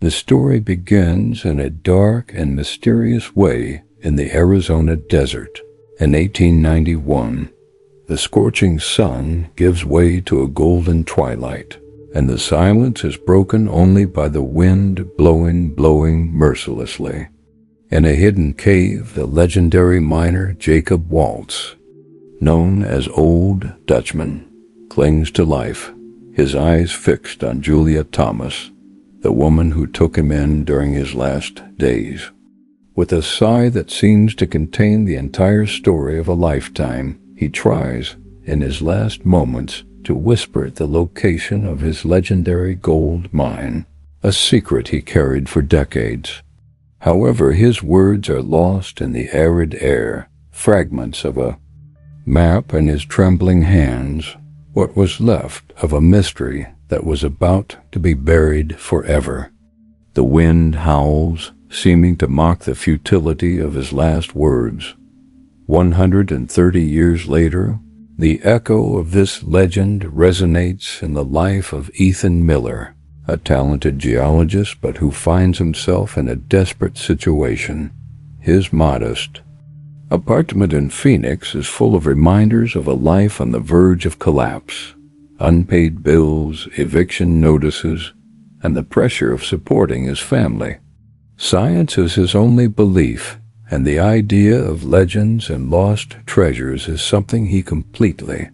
The story begins in a dark and mysterious way in the Arizona desert. In 1891, the scorching sun gives way to a golden twilight, and the silence is broken only by the wind blowing mercilessly. In a hidden cave, the legendary miner Jacob Waltz, known as Old Dutchman, clings to life, his eyes fixed on Julia Thomas, the woman who took him in during his last days. With a sigh that seems to contain the entire story of a lifetime, he tries, in his last moments, to whisper the location of his legendary gold mine, a secret he carried for decades. However, his words are lost in the arid air, fragments of a map in his trembling hands, what was left of a mystery that was about to be buried forever. The wind howls, seeming to mock the futility of his last words. 130 years later, the echo of this legend resonates in the life of Ethan Miller, a talented geologist but who finds himself in a desperate situation. His modest apartment in Phoenix is full of reminders of a life on the verge of collapse, unpaid bills, eviction notices, and the pressure of supporting his family. Science is his only belief, and the idea of legends and lost treasures is something he completely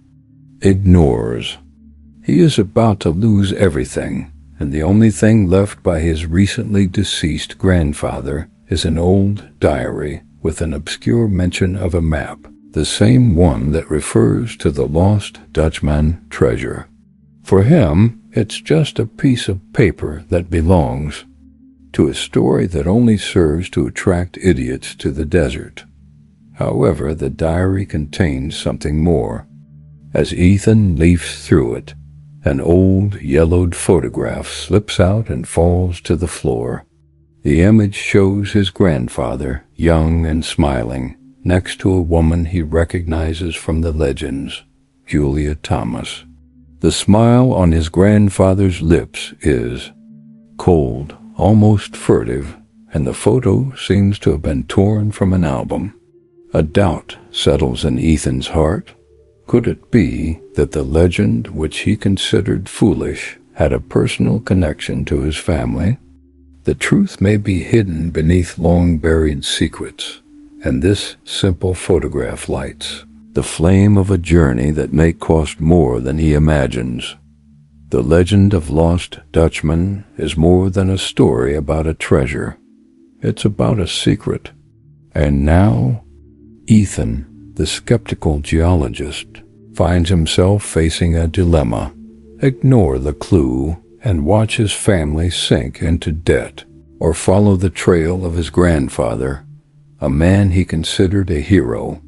ignores. He is about to lose everything, and the only thing left by his recently deceased grandfather is an old diary with an obscure mention of a map, the same one that refers to the Lost Dutchman treasure. For him, it's just a piece of paper that belongs to a story that only serves to attract idiots to the desert. However, the diary contains something more. As Ethan leafs through it, an old, yellowed photograph slips out and falls to the floor. The image shows his grandfather, young and smiling, next to a woman he recognizes from the legends, Julia Thomas. The smile on his grandfather's lips is cold, almost furtive, and the photo seems to have been torn from an album. A doubt settles in Ethan's heart. Could it be that the legend, which he considered foolish, had a personal connection to his family? The truth may be hidden beneath long-buried secrets, and this simple photograph lights the flame of a journey that may cost more than he imagines. The legend of Lost Dutchman is more than a story about a treasure. It's about a secret. And now, Ethan, the skeptical geologist, finds himself facing a dilemma. Ignore the clue and watch his family sink into debt, or follow the trail of his grandfather, a man he considered a hero,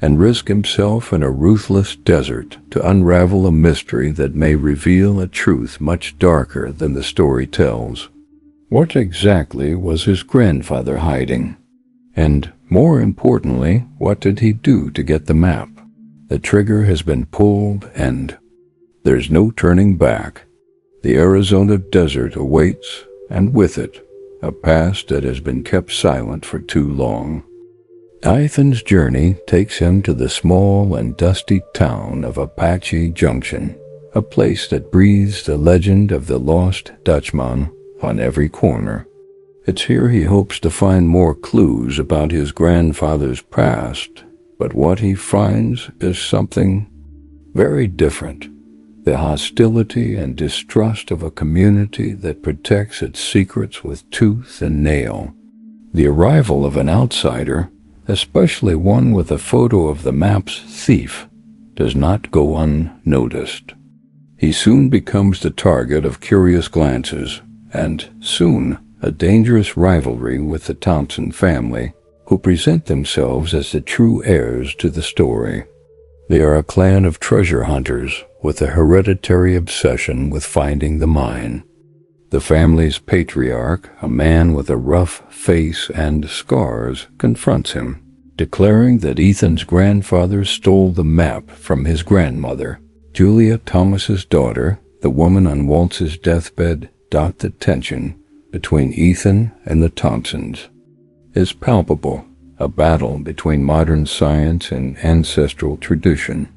and risk himself in a ruthless desert to unravel a mystery that may reveal a truth much darker than the story tells. What exactly was his grandfather hiding? And, more importantly, what did he do to get the map? The trigger has been pulled, and there's no turning back. The Arizona desert awaits, and with it, a past that has been kept silent for too long. Ethan's journey takes him to the small and dusty town of Apache Junction, a place that breathes the legend of the Lost Dutchman on every corner. It's here he hopes to find more clues about his grandfather's past, but what he finds is something very different. The hostility and distrust of a community that protects its secrets with tooth and nail. The arrival of an outsider, especially one with a photo of the map's thief, does not go unnoticed. He soon becomes the target of curious glances, and soon a dangerous rivalry with the Thompson family, who present themselves as the true heirs to the story. They are a clan of treasure hunters with a hereditary obsession with finding the mine. The family's patriarch, a man with a rough face and scars, confronts him, declaring that Ethan's grandfather stole the map from his grandmother. Julia Thomas's daughter, the woman on Waltz's deathbed, the tension between Ethan and the Thompsons is palpable, a battle between modern science and ancestral tradition.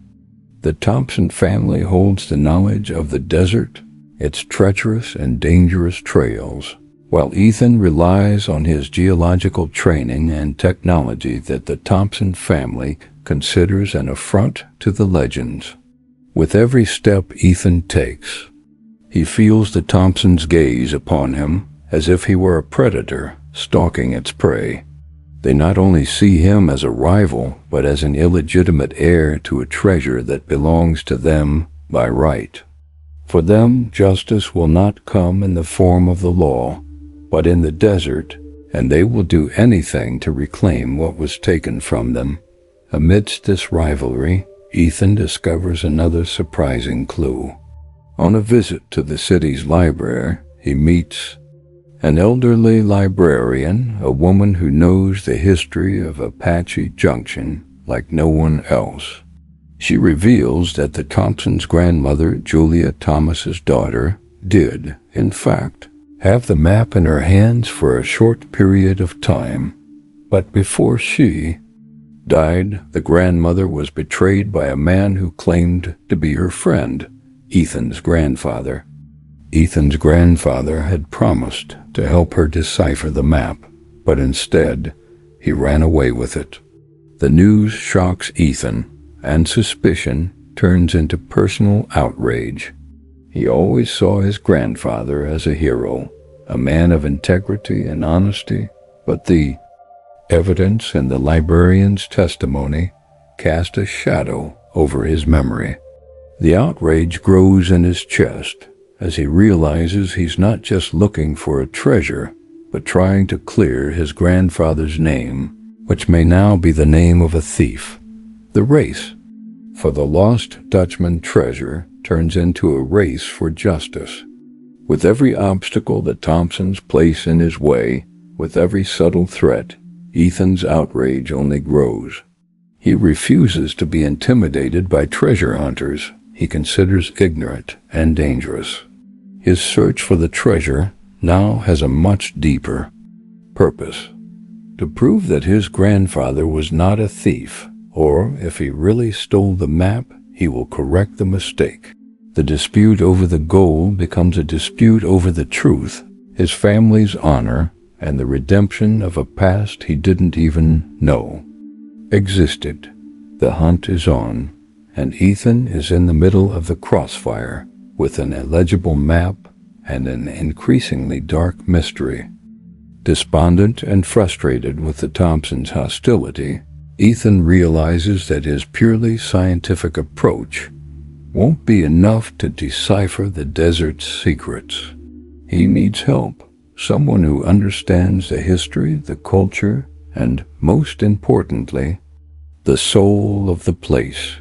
The Thompson family holds the knowledge of the desert, its treacherous and dangerous trails, while Ethan relies on his geological training and technology that the Thompson family considers an affront to the legends. With every step Ethan takes, he feels the Thompsons' gaze upon him as if he were a predator stalking its prey. They not only see him as a rival, but as an illegitimate heir to a treasure that belongs to them by right. For them, justice will not come in the form of the law, but in the desert, and they will do anything to reclaim what was taken from them. Amidst this rivalry, Ethan discovers another surprising clue. On a visit to the city's library, he meets an elderly librarian, a woman who knows the history of Apache Junction like no one else. She reveals that the Thompsons' grandmother, Julia Thomas's daughter, did, in fact, have the map in her hands for a short period of time. But before she died, the grandmother was betrayed by a man who claimed to be her friend, Ethan's grandfather. Ethan's grandfather had promised to help her decipher the map, but instead, he ran away with it. The news shocks Ethan, and suspicion turns into personal outrage. He always saw his grandfather as a hero, a man of integrity and honesty, but the evidence in the librarian's testimony cast a shadow over his memory. The outrage grows in his chest as he realizes he's not just looking for a treasure, but trying to clear his grandfather's name, which may now be the name of a thief. The race for the Lost Dutchman treasure turns into a race for justice. With every obstacle the Thompsons place in his way, with every subtle threat, Ethan's outrage only grows. He refuses to be intimidated by treasure hunters he considers ignorant and dangerous. His search for the treasure now has a much deeper purpose: to prove that his grandfather was not a thief, or if he really stole the map, he will correct the mistake. The dispute over the gold becomes a dispute over the truth, his family's honor, and the redemption of a past he didn't even know existed. The hunt is on, and Ethan is in the middle of the crossfire, with an illegible map and an increasingly dark mystery. Despondent and frustrated with the Thompsons' hostility, Ethan realizes that his purely scientific approach won't be enough to decipher the desert's secrets. He needs help, someone who understands the history, the culture, and, most importantly, the soul of the place.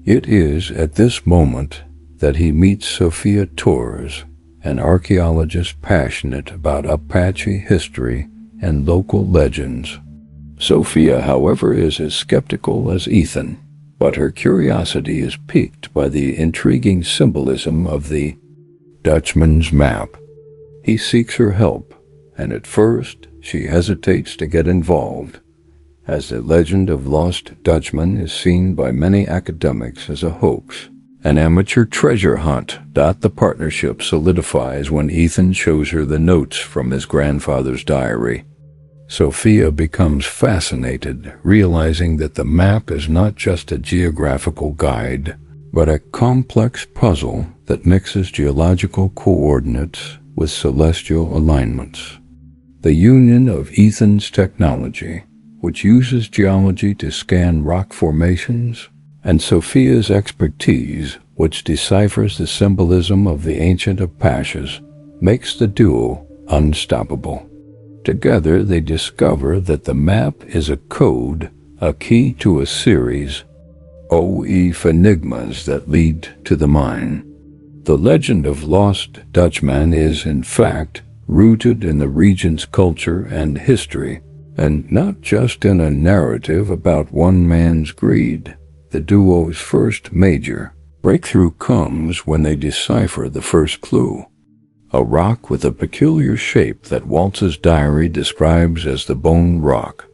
It is at this moment that he meets Sophia Torres, an archaeologist passionate about Apache history and local legends. Sophia, however, is as skeptical as Ethan, but her curiosity is piqued by the intriguing symbolism of the Dutchman's map. He seeks her help, and at first she hesitates to get involved, as the legend of Lost Dutchman is seen by many academics as a hoax. An amateur treasure hunt. The partnership solidifies when Ethan shows her the notes from his grandfather's diary. Sophia becomes fascinated, realizing that the map is not just a geographical guide, but a complex puzzle that mixes geological coordinates with celestial alignments. The union of Ethan's technology, which uses geology to scan rock formations, and Sophia's expertise, which deciphers the symbolism of the ancient Apaches, makes the duo unstoppable. Together they discover that the map is a code, a key to a series of enigmas that lead to the mine. The legend of Lost Dutchman is, in fact, rooted in the region's culture and history, and not just in a narrative about one man's greed. The duo's first major breakthrough comes when they decipher the first clue. a rock with a peculiar shape that Waltz's diary describes as the Bone Rock.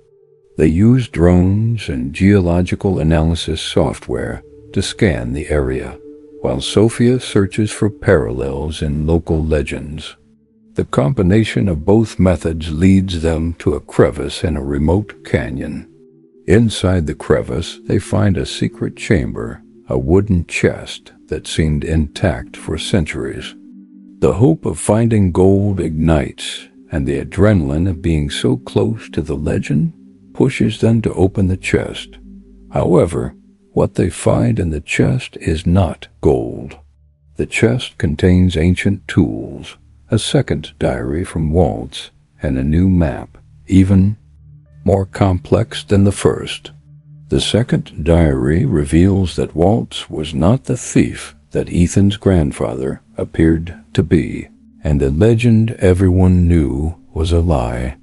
They use drones and geological analysis software to scan the area, while Sophia searches for parallels in local legends. The combination of both methods leads them to a crevice in a remote canyon. Inside the crevice, they find a secret chamber, a wooden chest that seemed intact for centuries. The hope of finding gold ignites, and the adrenaline of being so close to the legend pushes them to open the chest. However, what they find in the chest is not gold. The chest contains ancient tools, a second diary from Waltz, and a new map, even more complex than the first. The second diary reveals that Waltz was not the thief that Ethan's grandfather appeared to be, and the legend everyone knew was a lie.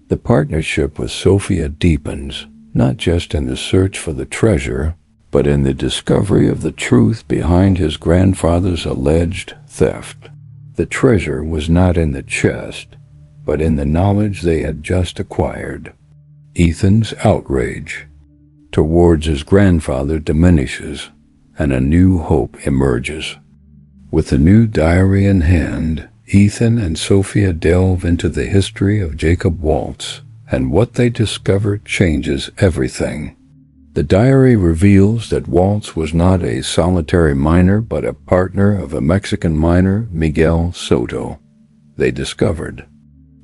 The partnership with Sophia deepens, not just in the search for the treasure, but in the discovery of the truth behind his grandfather's alleged theft. The treasure was not in the chest, but in the knowledge they had just acquired. Ethan's outrage towards his grandfather diminishes, and a new hope emerges. With the new diary in hand, Ethan and Sophia delve into the history of Jacob Waltz, and what they discover changes everything. The diary reveals that Waltz was not a solitary miner, but a partner of a Mexican miner, Miguel Soto. They discovered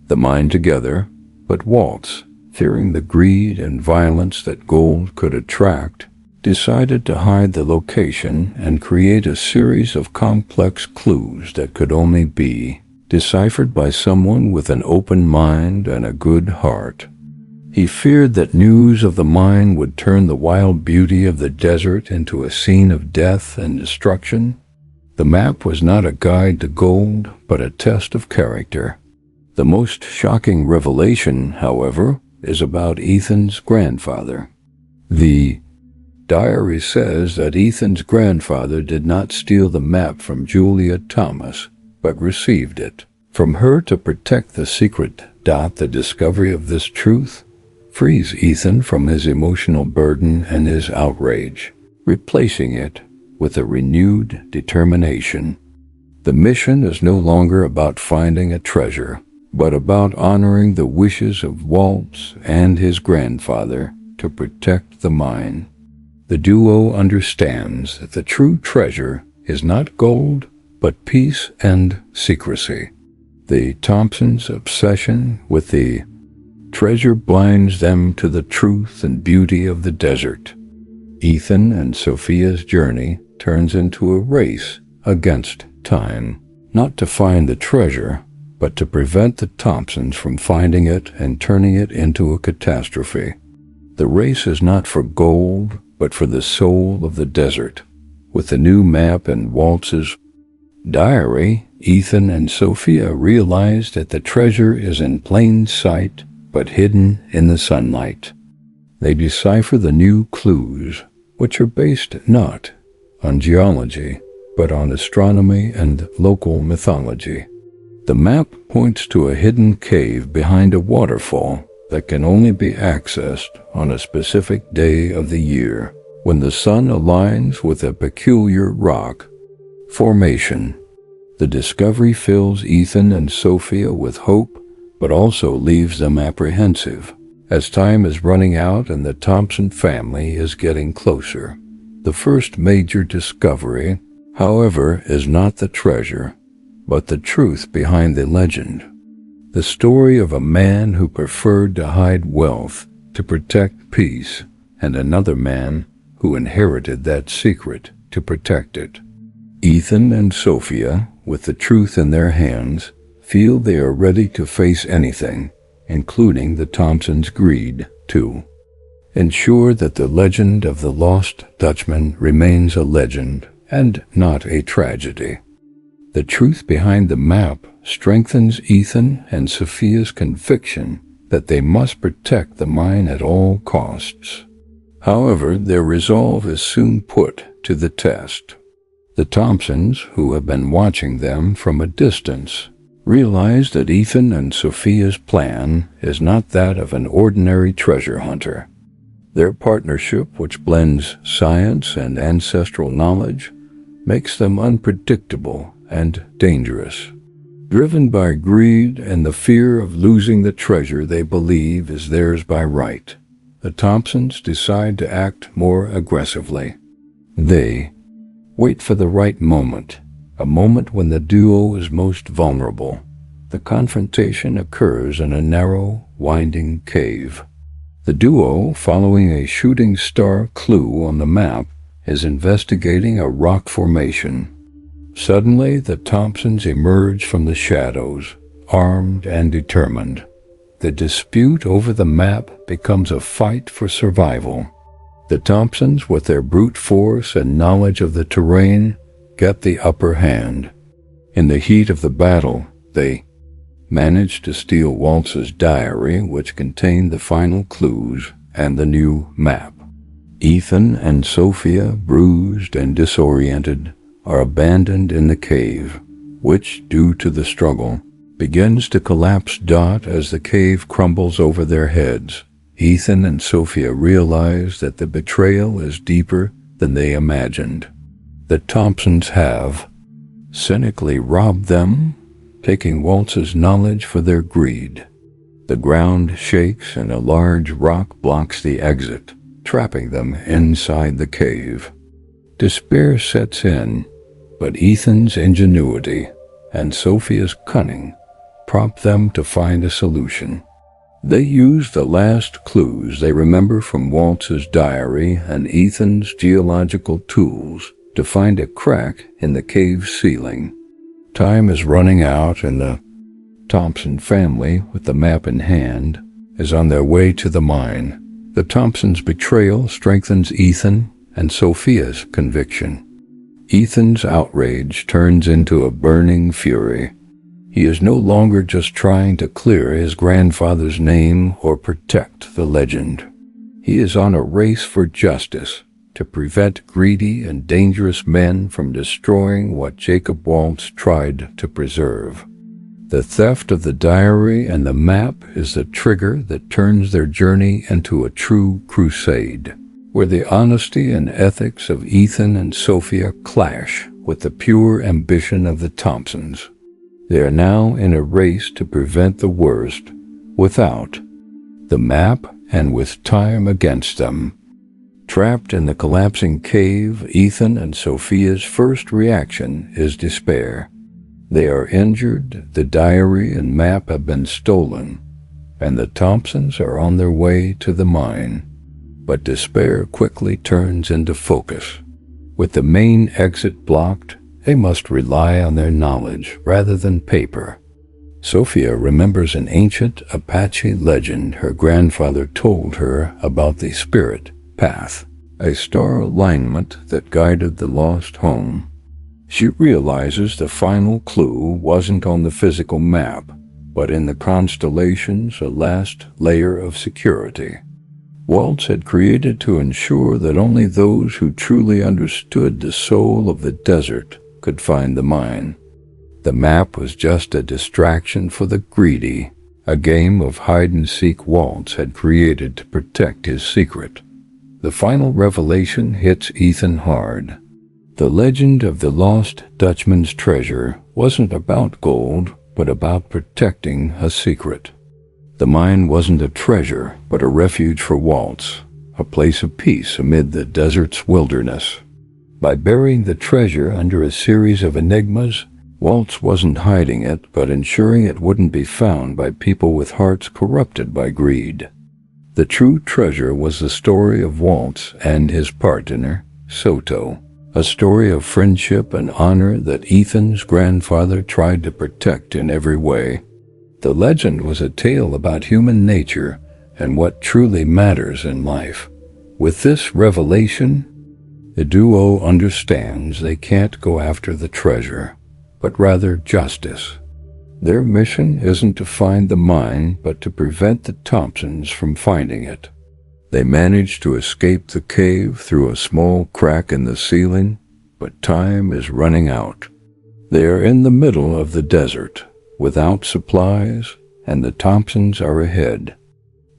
the mine together, but Waltz, fearing the greed and violence that gold could attract, decided to hide the location and create a series of complex clues that could only be deciphered by someone with an open mind and a good heart. He feared that news of the mine would turn the wild beauty of the desert into a scene of death and destruction. The map was not a guide to gold, but a test of character. The most shocking revelation, however, is about Ethan's grandfather. The diary says that Ethan's grandfather did not steal the map from Julia Thomas, but received it from her to protect the secret. The discovery of this truth frees Ethan from his emotional burden and his outrage, replacing it with a renewed determination. The mission is no longer about finding a treasure, but about honoring the wishes of Waltz and his grandfather to protect the mine. The duo understands that the true treasure is not gold, but peace and secrecy. The Thompsons' obsession with the treasure blinds them to the truth and beauty of the desert. Ethan and Sophia's journey turns into a race against time, not to find the treasure, but to prevent the Thompsons from finding it and turning it into a catastrophe. The race is not for gold, but for the soul of the desert. With the new map in Waltz's diary, Ethan and Sophia realize that the treasure is in plain sight, but hidden in the sunlight. They decipher the new clues, which are based not on geology, but on astronomy and local mythology. The map points to a hidden cave behind a waterfall that can only be accessed on a specific day of the year, when the sun aligns with a peculiar rock formation. The discovery fills Ethan and Sophia with hope, but also leaves them apprehensive, as time is running out and the Thompson family is getting closer. The first major discovery, however, is not the treasure, but the truth behind the legend. The story of a man who preferred to hide wealth to protect peace, and another man who inherited that secret to protect it. Ethan and Sophia, with the truth in their hands, feel they are ready to face anything, including the Thompsons' greed, to ensure that the legend of the Lost Dutchman remains a legend and not a tragedy. The truth behind the map strengthens Ethan and Sophia's conviction that they must protect the mine at all costs. However, their resolve is soon put to the test. The Thompsons, who have been watching them from a distance, realize that Ethan and Sophia's plan is not that of an ordinary treasure hunter. Their partnership, which blends science and ancestral knowledge, makes them unpredictable and dangerous. Driven by greed and the fear of losing the treasure they believe is theirs by right, the Thompsons decide to act more aggressively. They wait for the right moment, a moment when the duo is most vulnerable. The confrontation occurs in a narrow, winding cave. The duo, following a shooting star clue on the map, is investigating a rock formation. Suddenly, the Thompsons emerge from the shadows, armed and determined. The dispute over the map becomes a fight for survival. The Thompsons, with their brute force and knowledge of the terrain, get the upper hand. In the heat of the battle, they manage to steal Waltz's diary, which contained the final clues and the new map. Ethan and Sophia, bruised and disoriented, are abandoned in the cave, which, due to the struggle, begins to collapse as the cave crumbles over their heads. Ethan and Sophia realize that the betrayal is deeper than they imagined. The Thompsons have cynically robbed them, taking Waltz's knowledge for their greed. The ground shakes and a large rock blocks the exit, trapping them inside the cave. Despair sets in, but Ethan's ingenuity and Sophia's cunning prompt them to find a solution. They use the last clues they remember from Waltz's diary and Ethan's geological tools to find a crack in the cave ceiling. Time is running out, and the Thompson family, with the map in hand, is on their way to the mine. The Thompsons' betrayal strengthens Ethan and Sophia's conviction. Ethan's outrage turns into a burning fury. He is no longer just trying to clear his grandfather's name or protect the legend. He is on a race for justice, to prevent greedy and dangerous men from destroying what Jacob Waltz tried to preserve. The theft of the diary and the map is the trigger that turns their journey into a true crusade, where the honesty and ethics of Ethan and Sophia clash with the pure ambition of the Thompsons. They are now in a race to prevent the worst, without the map and with time against them. Trapped in the collapsing cave, Ethan and Sophia's first reaction is despair. They are injured, the diary and map have been stolen, and the Thompsons are on their way to the mine. But despair quickly turns into focus. With the main exit blocked, they must rely on their knowledge rather than paper. Sophia remembers an ancient Apache legend her grandfather told her about the spirit path, a star alignment that guided the lost home. She realizes the final clue wasn't on the physical map, but in the constellations, a last layer of security. Waltz had created to ensure that only those who truly understood the soul of the desert could find the mine. The map was just a distraction for the greedy, a game of hide-and-seek Waltz had created to protect his secret. The final revelation hits Ethan hard. The legend of the Lost Dutchman's treasure wasn't about gold, but about protecting a secret. The mine wasn't a treasure, but a refuge for Waltz, a place of peace amid the desert's wilderness. By burying the treasure under a series of enigmas, Waltz wasn't hiding it, but ensuring it wouldn't be found by people with hearts corrupted by greed. The true treasure was the story of Waltz and his partner, Soto, a story of friendship and honor that Ethan's grandfather tried to protect in every way. The legend was a tale about human nature and what truly matters in life. With this revelation, the duo understands they can't go after the treasure, but rather justice. Their mission isn't to find the mine, but to prevent the Thompsons from finding it. They manage to escape the cave through a small crack in the ceiling, but time is running out. They are in the middle of the desert, without supplies, and the Thompsons are ahead.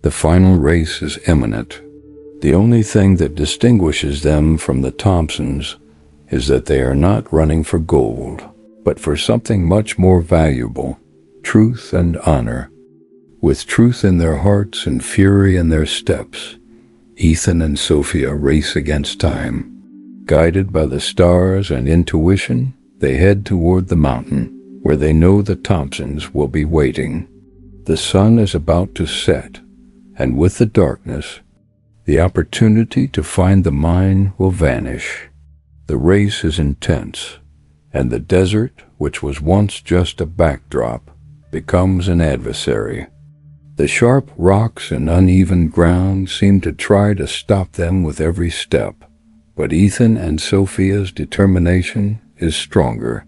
The final race is imminent. The only thing that distinguishes them from the Thompsons is that they are not running for gold, but for something much more valuable, truth and honor. With truth in their hearts and fury in their steps, Ethan and Sophia race against time. Guided by the stars and intuition, they head toward the mountain, where they know the Thompsons will be waiting. The sun is about to set, and with the darkness, the opportunity to find the mine will vanish. The race is intense, and the desert, which was once just a backdrop, becomes an adversary. The sharp rocks and uneven ground seem to try to stop them with every step, but Ethan and Sophia's determination is stronger.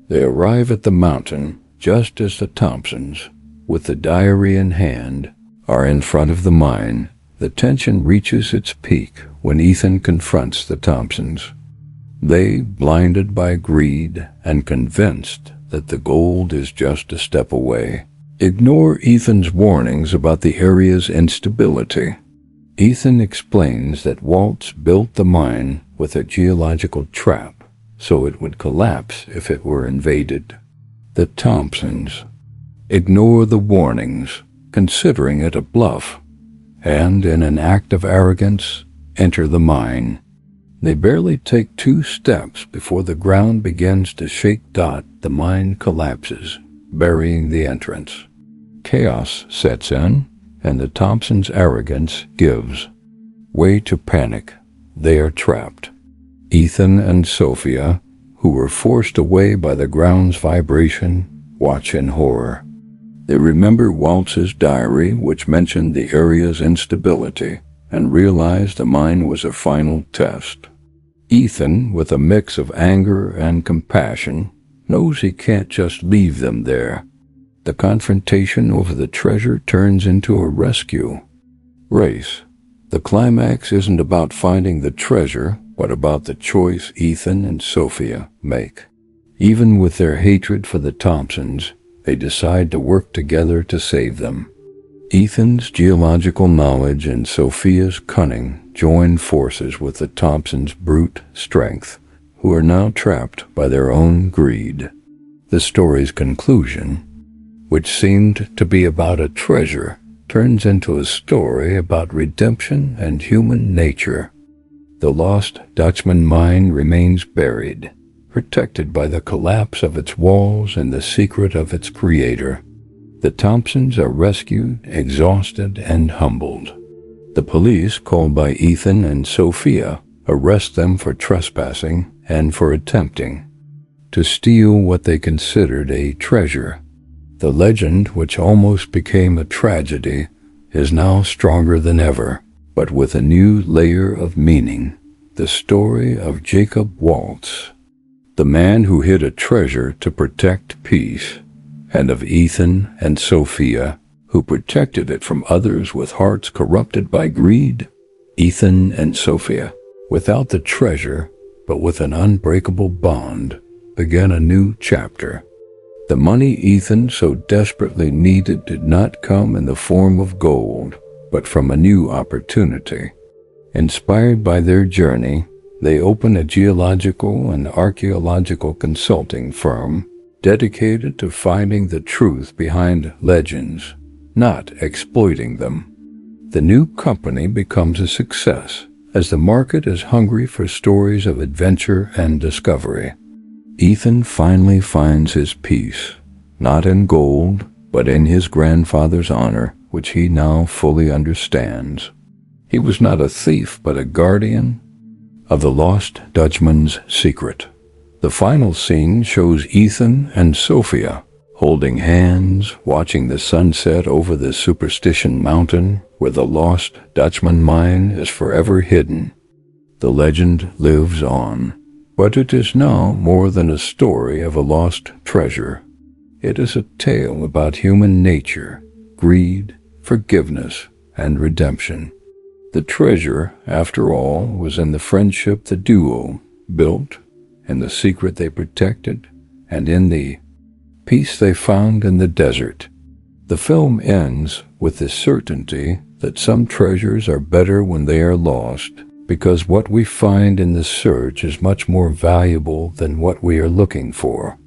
They arrive at the mountain just as the Thompsons, with the diary in hand, are in front of the mine. The tension reaches its peak when Ethan confronts the Thompsons. They, blinded by greed and convinced that the gold is just a step away, ignore Ethan's warnings about the area's instability. Ethan explains that Waltz built the mine with a geological trap, so it would collapse if it were invaded. The Thompsons ignore the warnings, considering it a bluff, and in an act of arrogance, enter the mine. They barely take 2 steps before the ground begins to shake. The mine collapses, burying the entrance. Chaos sets in, and the Thompsons' arrogance gives way to panic. They are trapped. Ethan and Sophia, who were forced away by the ground's vibration, watch in horror. They remember Waltz's diary, which mentioned the area's instability, and realize the mine was a final test. Ethan, with a mix of anger and compassion, knows he can't just leave them there. The confrontation over the treasure turns into a rescue race. The climax isn't about finding the treasure, but about the choice Ethan and Sophia make. Even with their hatred for the Thompsons, they decide to work together to save them. Ethan's geological knowledge and Sophia's cunning join forces with the Thompsons' brute strength, who are now trapped by their own greed. The story's conclusion, which seemed to be about a treasure, turns into a story about redemption and human nature. The Lost Dutchman mine remains buried, protected by the collapse of its walls and the secret of its creator. The Thompsons are rescued, exhausted, and humbled. The police, called by Ethan and Sophia, arrest them for trespassing and for attempting to steal what they considered a treasure. The legend, which almost became a tragedy, is now stronger than ever, but with a new layer of meaning. The story of Jacob Waltz, the man who hid a treasure to protect peace, and of Ethan and Sophia, who protected it from others with hearts corrupted by greed. Ethan and Sophia, without the treasure, but with an unbreakable bond, began a new chapter. The money Ethan so desperately needed did not come in the form of gold, but from a new opportunity. Inspired by their journey, they opened a geological and archaeological consulting firm dedicated to finding the truth behind legends, not exploiting them. The new company becomes a success, as the market is hungry for stories of adventure and discovery. Ethan finally finds his peace, not in gold, but in his grandfather's honor, which he now fully understands. He was not a thief, but a guardian of the Lost Dutchman's secret. The final scene shows Ethan and Sophia holding hands, watching the sunset over the Superstition Mountain, where the Lost Dutchman mine is forever hidden. The legend lives on, but it is now more than a story of a lost treasure. It is a tale about human nature, greed, forgiveness, and redemption. The treasure, after all, was in the friendship the duo built, in the secret they protected, and in the peace they found in the desert. The film ends with the certainty that some treasures are better when they are lost, because what we find in the search is much more valuable than what we are looking for.